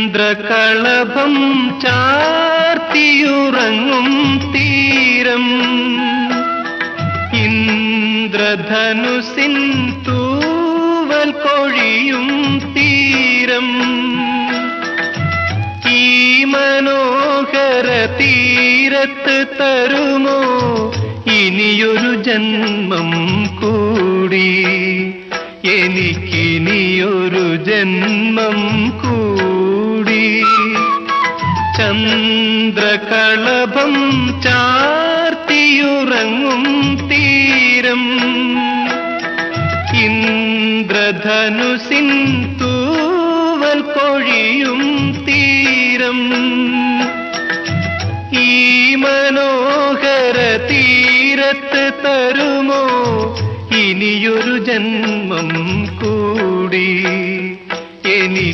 ചന്ദ്രകളഭം ചാർത്തിയുറങ്ങും തീരം, ഇന്ദ്രധനുസിൻ തൂവൽ കൊഴിയും തീരം. ഈ മനോഹര തീരത്ത് തരുമോ ഇനിയൊരു ജന്മം കൂടി, എനിക്കിനിയൊരു ജന്മം കൂടി. ചന്ദ്രകളഭം ചാർത്തിയുറങ്ങും തീരം, ഇന്ദ്രധനുസിൻ തൂവൽ കൊഴിയും തീരം. ഈ മനോഹര തീരത്ത് തരുമോ ഇനിയൊരു ജന്മം കൂടി, എനിക്ക്